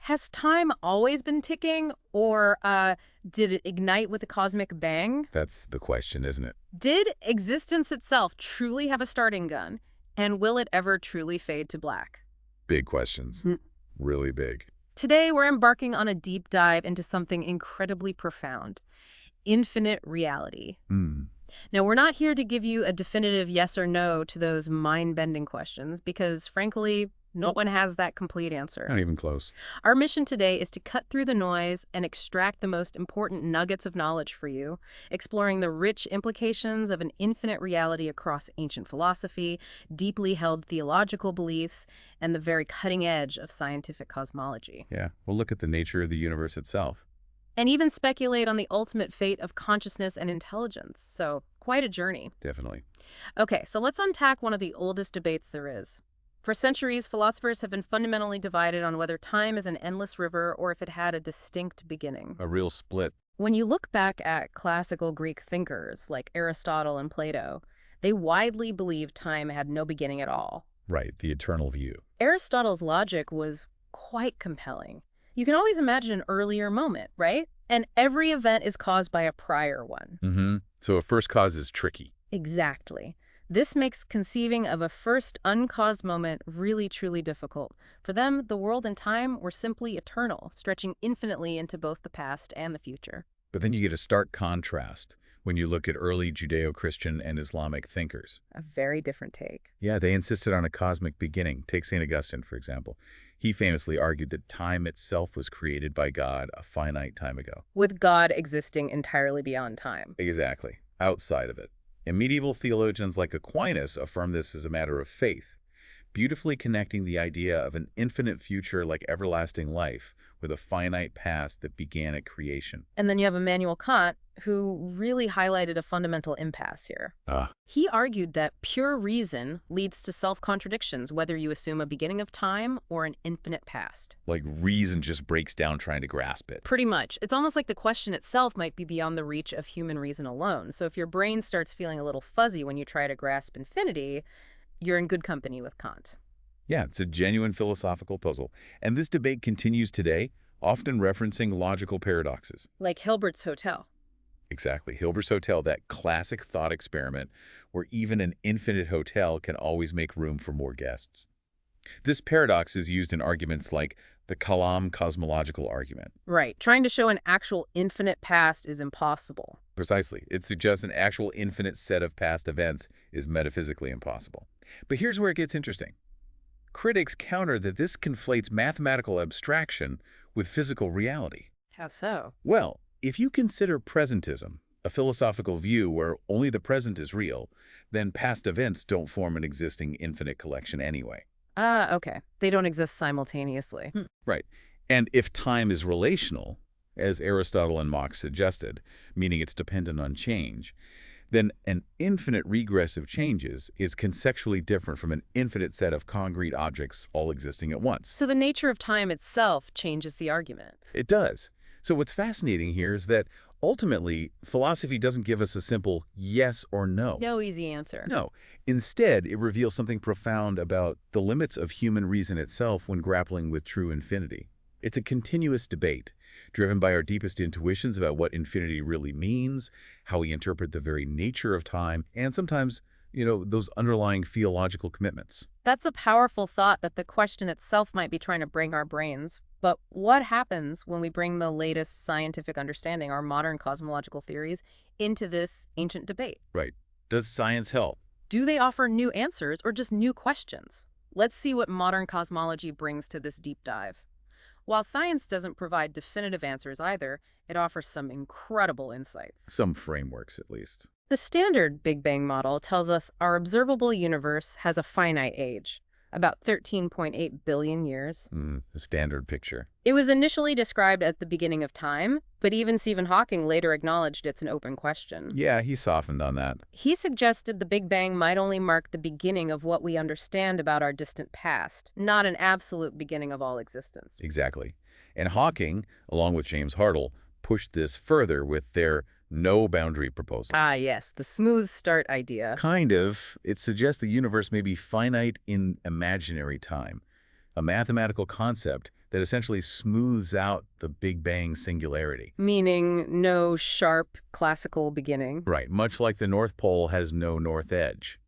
Has time always been ticking, or did it ignite with a cosmic bang? That's the question, isn't it? Did existence itself truly have a starting gun, and will it ever truly fade to black? Big questions. Hmm. Really big. Today, we're embarking on a deep dive into something incredibly profound: infinite reality. Hmm. Now, we're not here to give you a definitive yes or no to those mind-bending questions because, frankly, no one has that complete answer. Not even close. Our mission today is to cut through the noise and extract the most important nuggets of knowledge for you, exploring the rich implications of an infinite reality across ancient philosophy, deeply held theological beliefs, and the very cutting edge of scientific cosmology. Yeah. We'll look at the nature of the universe itself. And even speculate on the ultimate fate of consciousness and intelligence. So, quite a journey. Definitely. Okay, so let's unpack one of the oldest debates there is. For centuries, philosophers have been fundamentally divided on whether time is an endless river or if it had a distinct beginning. A real split. When you look back at classical Greek thinkers like Aristotle and Plato, they widely believed time had no beginning at all. Right. The eternal view. Aristotle's logic was quite compelling. You can always imagine an earlier moment, right? And every event is caused by a prior one. Mm-hmm. So a first cause is tricky. Exactly. This makes conceiving of a first uncaused moment really, truly difficult. For them, the world and time were simply eternal, stretching infinitely into both the past and the future. But then you get a stark contrast when you look at early Judeo-Christian and Islamic thinkers. A very different take. Yeah, they insisted on a cosmic beginning. Take St. Augustine, for example. He famously argued that time itself was created by God a finite time ago. With God existing entirely beyond time. Exactly. Outside of it. And medieval theologians like Aquinas affirm this as a matter of faith, beautifully connecting the idea of an infinite future like everlasting life with a finite past that began at creation. And then you have Immanuel Kant, who really highlighted a fundamental impasse here. He argued that pure reason leads to self-contradictions, whether you assume a beginning of time or an infinite past. Like reason just breaks down trying to grasp it. Pretty much. It's almost like the question itself might be beyond the reach of human reason alone. So if your brain starts feeling a little fuzzy when you try to grasp infinity, you're in good company with Kant. Yeah, it's a genuine philosophical puzzle. And this debate continues today, often referencing logical paradoxes. Like Hilbert's Hotel. Exactly. Hilbert's Hotel, that classic thought experiment where even an infinite hotel can always make room for more guests. This paradox is used in arguments like the Kalam cosmological argument. Right. Trying to show an actual infinite past is impossible. Precisely. It suggests an actual infinite set of past events is metaphysically impossible. But here's where it gets interesting. Critics counter that this conflates mathematical abstraction with physical reality. How so? Well, if you consider presentism, a philosophical view where only the present is real, then past events don't form an existing infinite collection anyway. Okay. They don't exist simultaneously. Right. And if time is relational, as Aristotle and Mach suggested, meaning it's dependent on change, then an infinite regress of changes is conceptually different from an infinite set of concrete objects all existing at once. So the nature of time itself changes the argument. It does. So what's fascinating here is that ultimately, philosophy doesn't give us a simple yes or no. No easy answer. No. Instead, it reveals something profound about the limits of human reason itself when grappling with true infinity. It's a continuous debate, driven by our deepest intuitions about what infinity really means, how we interpret the very nature of time, and sometimes, those underlying theological commitments. That's a powerful thought that the question itself might be trying to bring our brains. But what happens when we bring the latest scientific understanding, our modern cosmological theories, into this ancient debate? Right. Does science help? Do they offer new answers or just new questions? Let's see what modern cosmology brings to this deep dive. While science doesn't provide definitive answers either, it offers some incredible insights. Some frameworks, at least. The standard Big Bang model tells us our observable universe has a finite age, about 13.8 billion years. The standard picture. It was initially described as the beginning of time, but even Stephen Hawking later acknowledged it's an open question. Yeah, he softened on that. He suggested the Big Bang might only mark the beginning of what we understand about our distant past, not an absolute beginning of all existence. Exactly. And Hawking, along with James Hartle, pushed this further with their no-boundary proposal. Ah, yes, the smooth start idea. Kind of. It suggests the universe may be finite in imaginary time. a mathematical concept that essentially smooths out the Big Bang singularity. Meaning no sharp classical beginning. Right, much like the North Pole has no north edge.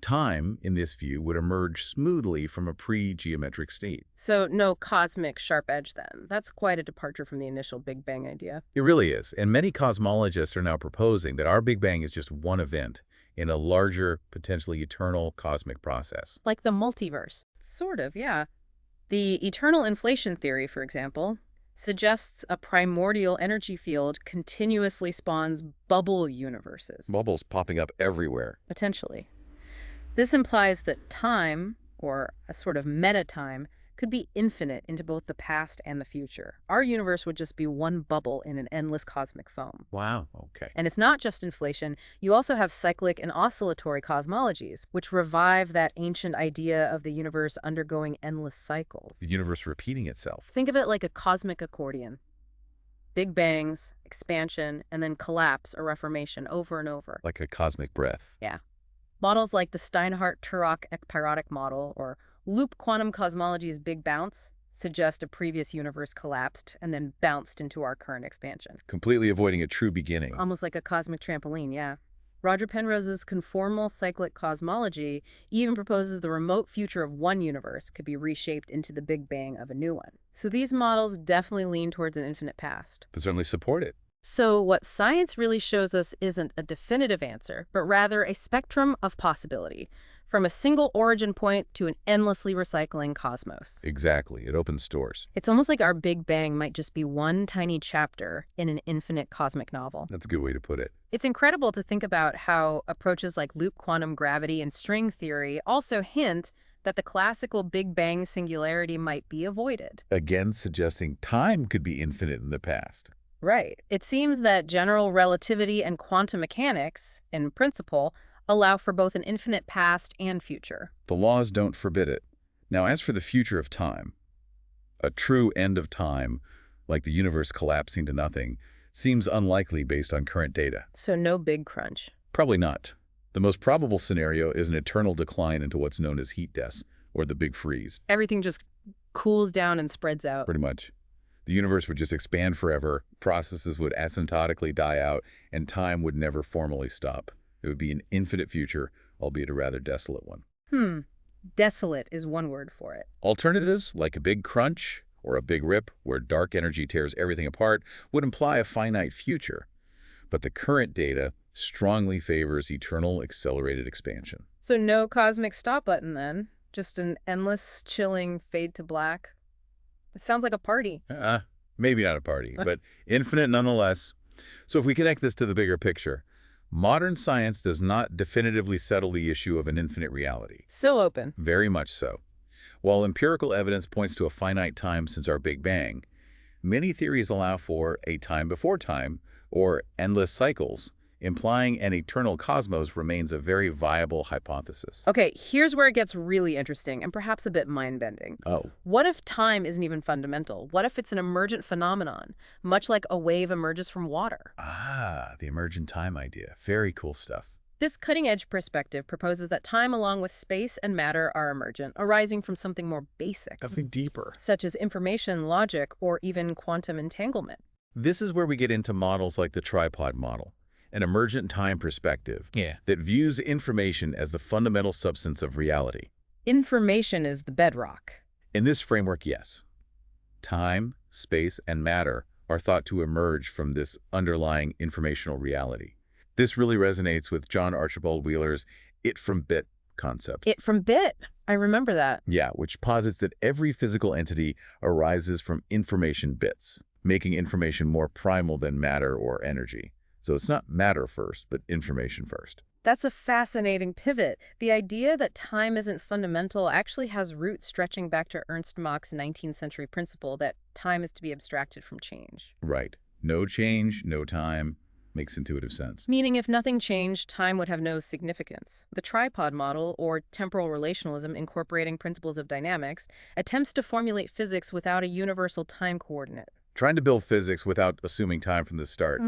Time, in this view, would emerge smoothly from a pre-geometric state. So no cosmic sharp edge then. That's quite a departure from the initial Big Bang idea. It really is, and many cosmologists are now proposing that our Big Bang is just one event in a larger, potentially eternal cosmic process. Like the multiverse. Sort of, yeah. The eternal inflation theory, for example, suggests a primordial energy field continuously spawns bubble universes. Bubbles popping up everywhere. Potentially. This implies that time, or a sort of meta-time, could be infinite into both the past and the future. Our universe would just be one bubble in an endless cosmic foam. Wow, okay. And it's not just inflation. You also have cyclic and oscillatory cosmologies, which revive that ancient idea of the universe undergoing endless cycles. The universe repeating itself. Think of it like a cosmic accordion. Big bangs, expansion, and then collapse or reformation over and over. Like a cosmic breath. Yeah. Models like the Steinhardt-Turok ekpyrotic model or loop quantum cosmology's Big Bounce suggest a previous universe collapsed and then bounced into our current expansion. Completely avoiding a true beginning. Almost like a cosmic trampoline, yeah. Roger Penrose's conformal cyclic cosmology even proposes the remote future of one universe could be reshaped into the Big Bang of a new one. So these models definitely lean towards an infinite past. But certainly support it. So what science really shows us isn't a definitive answer, but rather a spectrum of possibility, from a single origin point to an endlessly recycling cosmos. Exactly. It opens doors. It's almost like our Big Bang might just be one tiny chapter in an infinite cosmic novel. That's a good way to put it. It's incredible to think about how approaches like loop quantum gravity and string theory also hint that the classical Big Bang singularity might be avoided. Again, suggesting time could be infinite in the past. Right. It seems that general relativity and quantum mechanics, in principle, allow for both an infinite past and future. The laws don't forbid it. Now, as for the future of time, a true end of time, like the universe collapsing to nothing, seems unlikely based on current data. So no big crunch. Probably not. The most probable scenario is an eternal decline into what's known as heat death, or the big freeze. Everything just cools down and spreads out. Pretty much. The universe would just expand forever, processes would asymptotically die out, and time would never formally stop. It would be an infinite future, albeit a rather desolate one. Desolate is one word for it. Alternatives, like a big crunch or a big rip, where dark energy tears everything apart, would imply a finite future. But the current data strongly favors eternal accelerated expansion. So no cosmic stop button then? Just an endless, chilling fade to black? It sounds like a party. Maybe not a party, but infinite nonetheless. So if we connect this to the bigger picture, modern science does not definitively settle the issue of an infinite reality. Still open. Very much so. While empirical evidence points to a finite time since our Big Bang, many theories allow for a time before time, or endless cycles, implying an eternal cosmos remains a very viable hypothesis. Okay, here's where it gets really interesting and perhaps a bit mind-bending. Oh. What if time isn't even fundamental? What if it's an emergent phenomenon, much like a wave emerges from water? The emergent time idea. Very cool stuff. This cutting-edge perspective proposes that time along with space and matter are emergent, arising from something more basic. Something deeper. Such as information, logic, or even quantum entanglement. This is where we get into models like the tripod model, an emergent time perspective that views information as the fundamental substance of reality. Information is the bedrock. In this framework, yes. Time, space, and matter are thought to emerge from this underlying informational reality. This really resonates with John Archibald Wheeler's it from bit concept. It from bit. I remember that. Yeah, which posits that every physical entity arises from information bits, making information more primal than matter or energy. So it's not matter first, but information first. That's a fascinating pivot. The idea that time isn't fundamental actually has roots stretching back to Ernst Mach's 19th century principle that time is to be abstracted from change. Right. No change, no time. Makes intuitive sense. Meaning if nothing changed, time would have no significance. The tripod model, or temporal relationalism incorporating principles of dynamics, attempts to formulate physics without a universal time coordinate. Trying to build physics without assuming time from the start.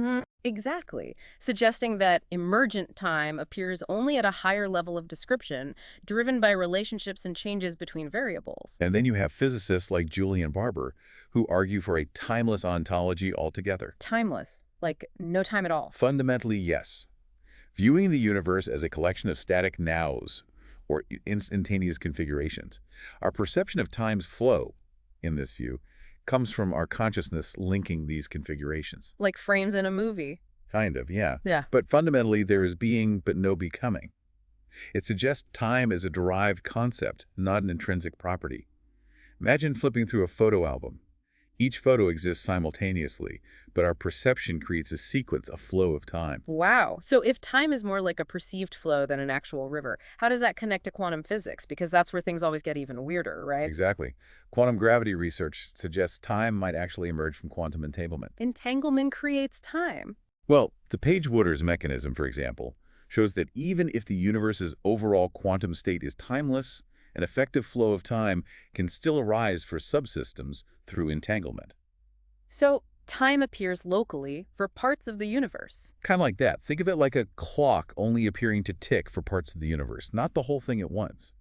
Exactly, suggesting that emergent time appears only at a higher level of description, driven by relationships and changes between variables. And then you have physicists like Julian Barber, who argue for a timeless ontology altogether. Timeless, like no time at all. Fundamentally, yes. Viewing the universe as a collection of static nows, or instantaneous configurations, our perception of time's flow, in this view, comes from our consciousness linking these configurations. Like frames in a movie. Kind of, yeah. Yeah. But fundamentally, there is being but no becoming. It suggests time as a derived concept, not an intrinsic property. Imagine flipping through a photo album. Each photo exists simultaneously, but our perception creates a sequence, a flow of time. Wow. So if time is more like a perceived flow than an actual river, how does that connect to quantum physics? Because that's where things always get even weirder, right? Exactly. Quantum gravity research suggests time might actually emerge from quantum entanglement. Entanglement creates time. Well, the Page-Wooders mechanism, for example, shows that even if the universe's overall quantum state is timeless, an effective flow of time can still arise for subsystems through entanglement. So time appears locally for parts of the universe. Kind of like that. Think of it like a clock only appearing to tick for parts of the universe, not the whole thing at once.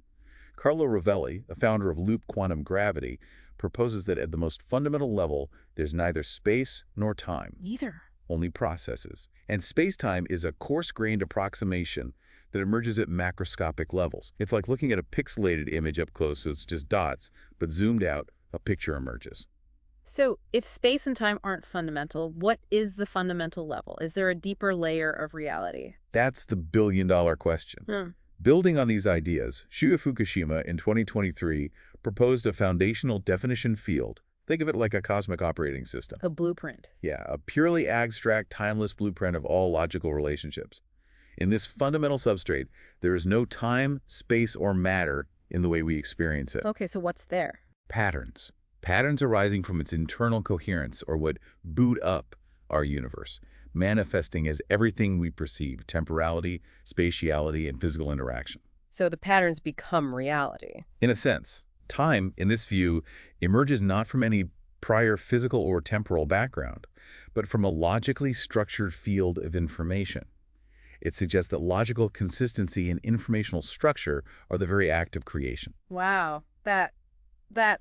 Carlo Rovelli, a founder of loop quantum gravity, proposes that at the most fundamental level, there's neither space nor time. Neither. Only processes. And space-time is a coarse-grained approximation that emerges at macroscopic levels. It's like looking at a pixelated image up close, so it's just dots, but zoomed out, a picture emerges. So if space and time aren't fundamental, what is the fundamental level? Is there a deeper layer of reality? That's the billion-dollar question. Building on these ideas, Shuya Fukushima in 2023 proposed a foundational definition field. Think of it like a cosmic operating system. A blueprint. Yeah, a purely abstract, timeless blueprint of all logical relationships. In this fundamental substrate, there is no time, space, or matter in the way we experience it. Okay, so what's there? Patterns. Patterns arising from its internal coherence, or what boot up our universe, manifesting as everything we perceive, temporality, spatiality, and physical interaction. So the patterns become reality. In a sense, time, in this view, emerges not from any prior physical or temporal background, but from a logically structured field of information. It suggests that logical consistency and informational structure are the very act of creation. Wow, that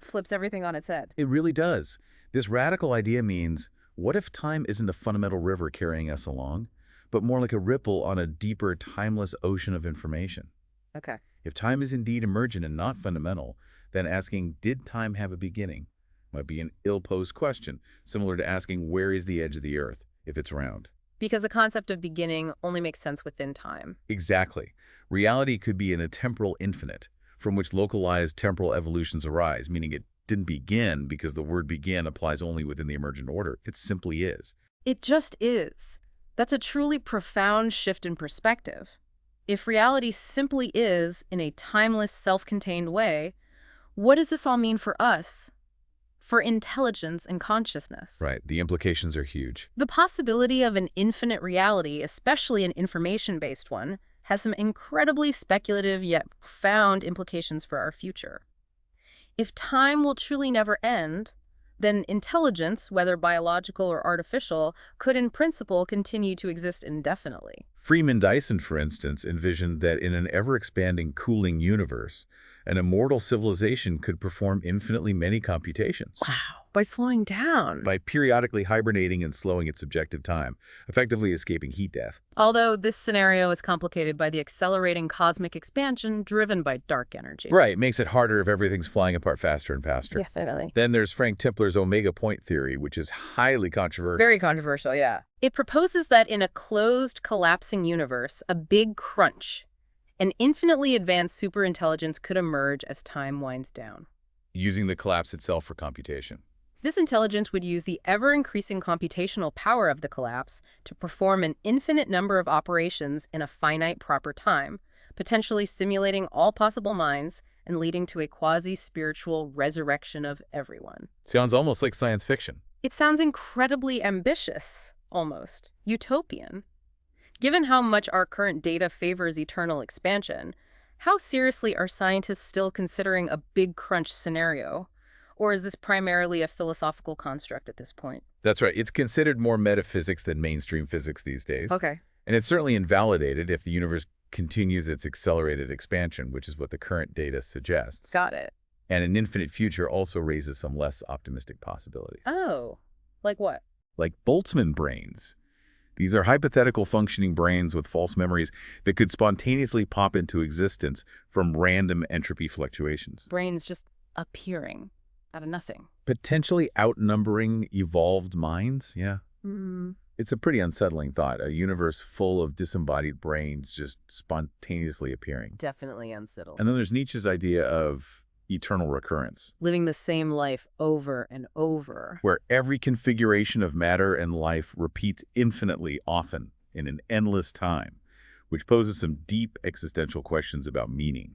flips everything on its head. It really does. This radical idea means, what if time isn't a fundamental river carrying us along, but more like a ripple on a deeper, timeless ocean of information? Okay. If time is indeed emergent and not fundamental, then asking, did time have a beginning, might be an ill-posed question, similar to asking, where is the edge of the Earth, if it's round? Because the concept of beginning only makes sense within time. Exactly. Reality could be in a temporal infinite, from which localized temporal evolutions arise, meaning it didn't begin because the word begin applies only within the emergent order. It simply is. It just is. That's a truly profound shift in perspective. If reality simply is in a timeless, self-contained way, what does this all mean for us? For intelligence and consciousness? Right. The implications are huge. The possibility of an infinite reality, especially an information-based one, has some incredibly speculative yet profound implications for our future. If time will truly never end, then intelligence, whether biological or artificial, could in principle continue to exist indefinitely. Freeman Dyson, for instance, envisioned that in an ever-expanding cooling universe, an immortal civilization could perform infinitely many computations. Wow. By slowing down. By periodically hibernating and slowing its subjective time, effectively escaping heat death. Although this scenario is complicated by the accelerating cosmic expansion driven by dark energy. Right, makes it harder if everything's flying apart faster and faster. Definitely. Then there's Frank Tipler's omega point theory, which is highly controversial. Very controversial, yeah. It proposes that in a closed, collapsing universe, a big crunch, an infinitely advanced superintelligence could emerge as time winds down. Using the collapse itself for computation. This intelligence would use the ever-increasing computational power of the collapse to perform an infinite number of operations in a finite proper time, potentially simulating all possible minds and leading to a quasi-spiritual resurrection of everyone. Sounds almost like science fiction. It sounds incredibly ambitious, almost utopian. Given how much our current data favors eternal expansion, how seriously are scientists still considering a big crunch scenario? Or is this primarily a philosophical construct at this point? That's right. It's considered more metaphysics than mainstream physics these days. Okay. And it's certainly invalidated if the universe continues its accelerated expansion, which is what the current data suggests. Got it. And an infinite future also raises some less optimistic possibilities. Oh, like what? Like Boltzmann brains. These are hypothetical functioning brains with false memories that could spontaneously pop into existence from random entropy fluctuations. Brains just appearing out of nothing. Potentially outnumbering evolved minds? Yeah. It's a pretty unsettling thought, a universe full of disembodied brains just spontaneously appearing. Definitely unsettling. And then there's Nietzsche's idea of eternal recurrence, Living the same life over and over. where every configuration of matter and life repeats infinitely often in an endless time, which poses some deep existential questions about meaning.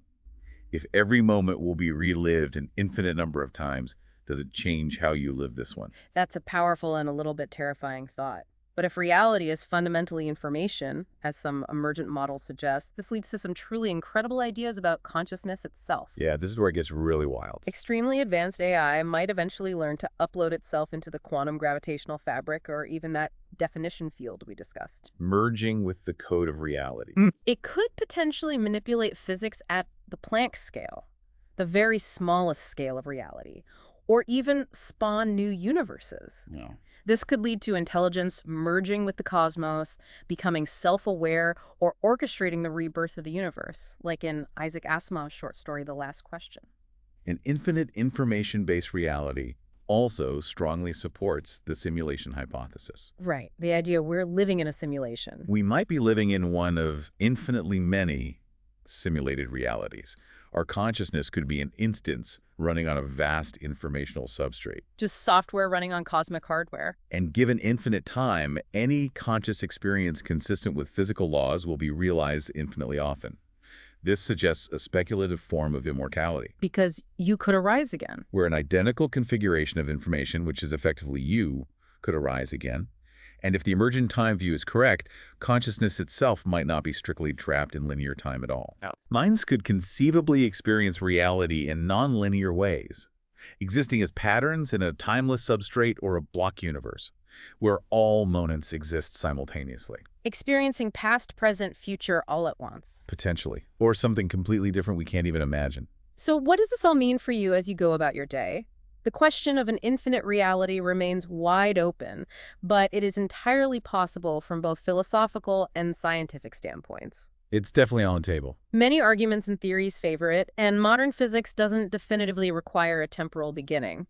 If every moment will be relived an infinite number of times, does it change how you live this one? That's a powerful and a little bit terrifying thought. But if reality is fundamentally information, as some emergent models suggest, this leads to some truly incredible ideas about consciousness itself. Yeah, this is where it gets really wild. Extremely advanced AI might eventually learn to upload itself into the quantum gravitational fabric or even that definition field we discussed. Merging with the code of reality. It could potentially manipulate physics at the Planck scale, the very smallest scale of reality, or even spawn new universes. No. This could lead to intelligence merging with the cosmos, becoming self-aware, or orchestrating the rebirth of the universe, like in Isaac Asimov's short story, The Last Question. An infinite information-based reality also strongly supports the simulation hypothesis. Right, the idea we're living in a simulation. We might be living in one of infinitely many simulated realities. Our consciousness could be an instance running on a vast informational substrate. Just software running on cosmic hardware. And given infinite time, any conscious experience consistent with physical laws will be realized infinitely often. This suggests a speculative form of immortality, Because you could arise again. where an identical configuration of information, which is effectively you, could arise again. And if the emergent time view is correct, consciousness itself might not be strictly trapped in linear time at all. Minds could conceivably experience reality in nonlinear ways, existing as patterns in a timeless substrate or a block universe, where all moments exist simultaneously. Experiencing past, present, future all at once. Potentially. Or something completely different we can't even imagine. So what does this all mean for you as you go about your day? The question of an infinite reality remains wide open, but it is entirely possible from both philosophical and scientific standpoints. It's definitely on the table. Many arguments and theories favor it, and modern physics doesn't definitively require a temporal beginning.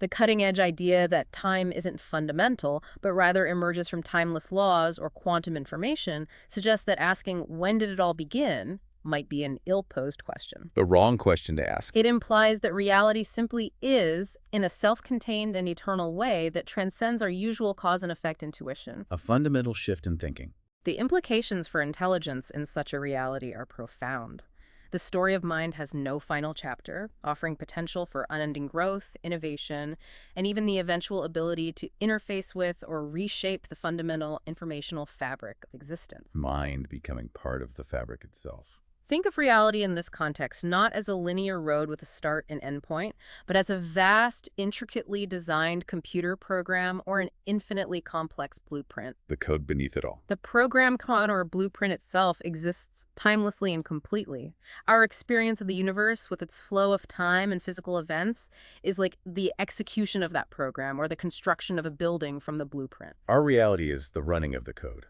The cutting-edge idea that time isn't fundamental, but rather emerges from timeless laws or quantum information suggests that asking when did it all begin might be an ill-posed question. The wrong question to ask. It implies that reality simply is, in a self-contained and eternal way that transcends our usual cause and effect intuition. A fundamental shift in thinking. The implications for intelligence in such a reality are profound. The story of mind has no final chapter, offering potential for unending growth, innovation, and even the eventual ability to interface with or reshape the fundamental informational fabric of existence. Mind becoming part of the fabric itself. Think of reality in this context not as a linear road with a start and end point, but as a vast, intricately designed computer program or an infinitely complex blueprint. The code beneath it all. The program or blueprint itself exists timelessly and completely. Our experience of the universe with its flow of time and physical events is like the execution of that program or the construction of a building from the blueprint. Our reality is the running of the code.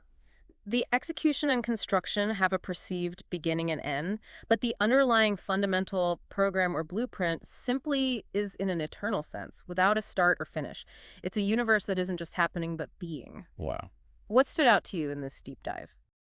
The execution and construction have a perceived beginning and end, but the underlying fundamental program or blueprint simply is in an eternal sense, without a start or finish. It's a universe that isn't just happening, but being. Wow. What stood out to you in this deep dive?